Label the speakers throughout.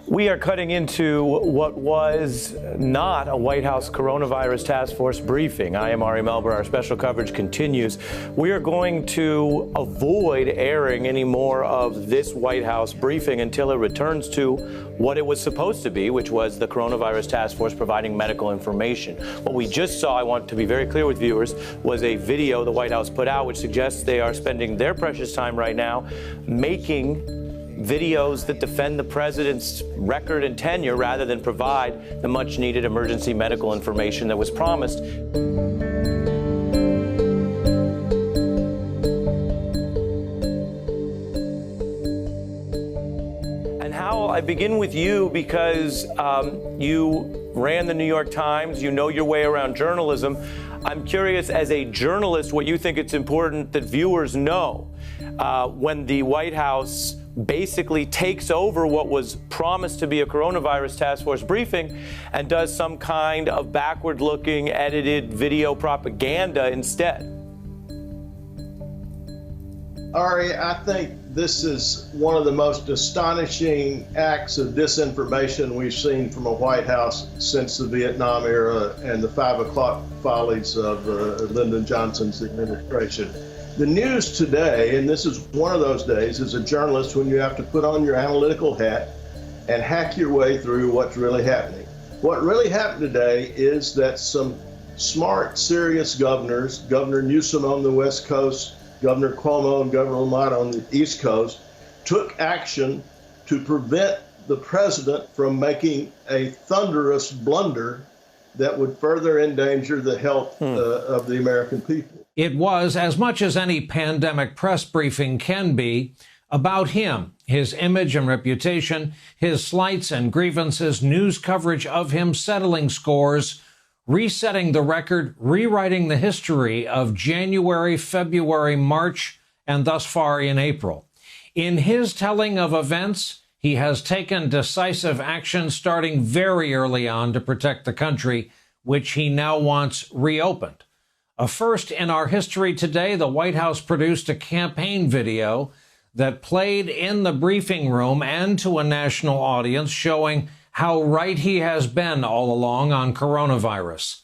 Speaker 1: We are cutting into what was not a White House coronavirus task force briefing. I am Ari Melber. Our special coverage continues. We are going to avoid airing any more of this White House briefing until it returns to what it was supposed to be, which was the coronavirus task force providing medical information. What we just saw, I want to be very clear with viewers, was a video the White House put out which suggests they are spending their precious time right now making videos that defend the president's record and tenure rather than provide the much needed emergency medical information that was promised. And Howell, I begin with you because you ran the New York Times, you know your way around journalism. I'm curious, as a journalist, what you think it's important that viewers know when the White House basically takes over what was promised to be a coronavirus task force briefing and does some kind of backward-looking, edited video propaganda instead.
Speaker 2: Ari, I think this is one of the most astonishing acts of disinformation we've seen from a White House since the Vietnam era and the 5 o'clock follies of Lyndon Johnson's administration. The news today, and this is one of those days as a journalist when you have to put on your analytical hat and hack your way through what's really happening. What really happened today is that some smart, serious governors, Governor Newsom on the West Coast, Governor Cuomo and Governor Lamont on the East Coast, took action to prevent the president from making a thunderous blunder that would further endanger the health of the American people.
Speaker 3: It was, as much as any pandemic press briefing can be, about him, his image and reputation, his slights and grievances, news coverage of him, settling scores, resetting the record, rewriting the history of January, February, March, and thus far in April. In his telling of events, he has taken decisive action starting very early on to protect the country, which he now wants reopened. A first in our history today, the White House produced a campaign video that played in the briefing room and to a national audience, showing how right he has been all along on coronavirus.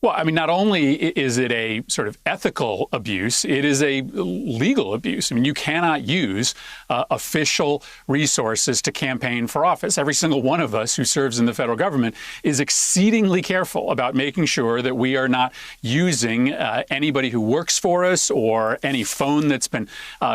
Speaker 4: Well, I mean, not only is it a sort of ethical abuse, it is a legal abuse. I mean, you cannot use official resources to campaign for office. Every single one of us who serves in the federal government is exceedingly careful about making sure that we are not using anybody who works for us or any phone that's been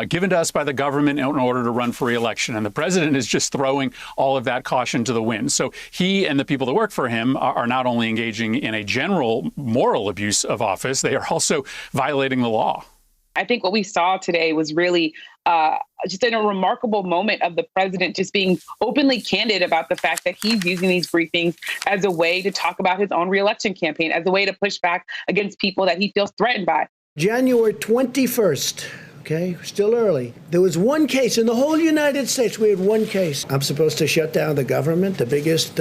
Speaker 4: given to us by the government in order to run for re-election. And the president is just throwing all of that caution to the wind. So he and the people that work for him are not only engaging in a general moral abuse of office, they are also violating the law.
Speaker 5: I think what we saw today was really just in a remarkable moment of the president just being openly candid about the fact that he's using these briefings as a way to talk about his own reelection campaign, as a way to push back against people that he feels threatened by.
Speaker 6: January 21st. Okay, still early. There was one case in the whole United States. We had one case. I'm supposed to shut down the government, the biggest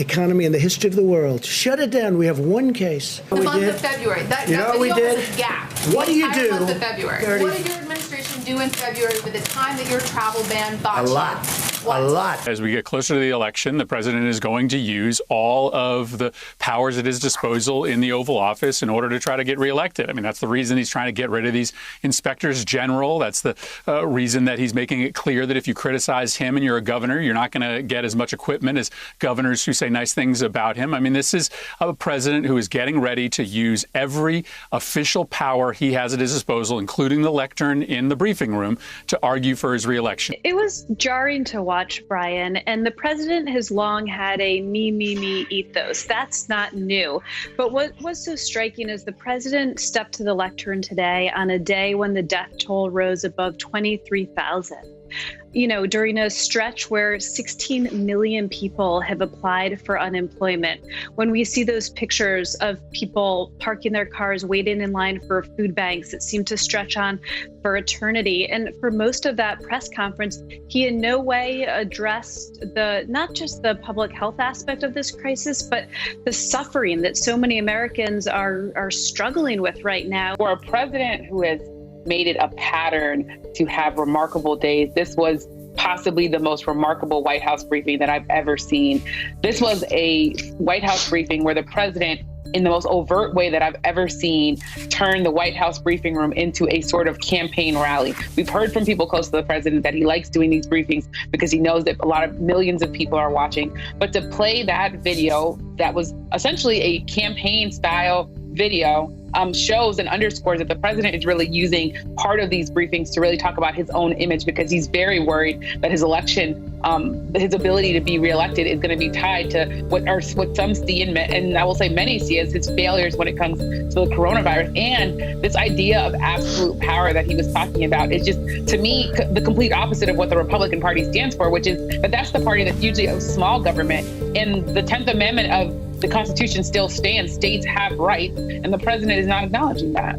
Speaker 6: economy in the history of the world. Shut it down. We have one case.
Speaker 7: The month of February. That video was a gap.
Speaker 6: What do you do?
Speaker 7: Month of February. What did your administration do in February for the time that your travel ban thought?
Speaker 6: A lot.
Speaker 7: What?
Speaker 6: A lot.
Speaker 4: As we get closer to the election, the president is going to use all of the powers at his disposal in the Oval Office in order to try to get reelected. I mean, that's the reason he's trying to get rid of these inspectors general. That's the reason that he's making it clear that if you criticize him and you're a governor, you're not going to get as much equipment as governors who say nice things about him. I mean, this is a president who is getting ready to use every official power he has at his disposal, including the lectern in the briefing room, to argue for his reelection.
Speaker 8: It was jarring to watch, Brian, and the president has long had a me ethos. That's not new. But what was so striking is the president stepped to the lectern today on a day when the death toll rose above 23,000. You know, during a stretch where 16 million people have applied for unemployment, when we see those pictures of people parking their cars, waiting in line for food banks that seem to stretch on for eternity. And for most of that press conference, he in no way addressed not just the public health aspect of this crisis, but the suffering that so many Americans are struggling with right now.
Speaker 5: For a president who has made it a pattern to have remarkable days, this was possibly the most remarkable White House briefing that I've ever seen. This was a White House briefing where the president, in the most overt way that I've ever seen, turned the White House briefing room into a sort of campaign rally. We've heard from people close to the president that he likes doing these briefings because he knows that a lot of millions of people are watching. But to play that video that was essentially a campaign style video shows and underscores that the president is really using part of these briefings to really talk about his own image, because he's very worried that his election, his ability to be reelected is going to be tied to what some see, and I will say many see, as his failures when it comes to the coronavirus. And this idea of absolute power that he was talking about is just, to me, the complete opposite of what the Republican Party stands for, which is that that's the party that's usually a small government. And the 10th Amendment of the Constitution still stands. States have rights, and the president is not acknowledging that.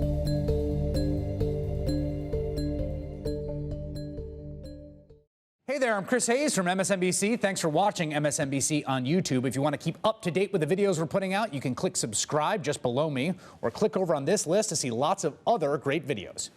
Speaker 9: Hey there, I'm Chris Hayes from MSNBC. Thanks for watching MSNBC on YouTube. If you want to keep up to date with the videos we're putting out, you can click subscribe just below me, or click over on this list to see lots of other great videos.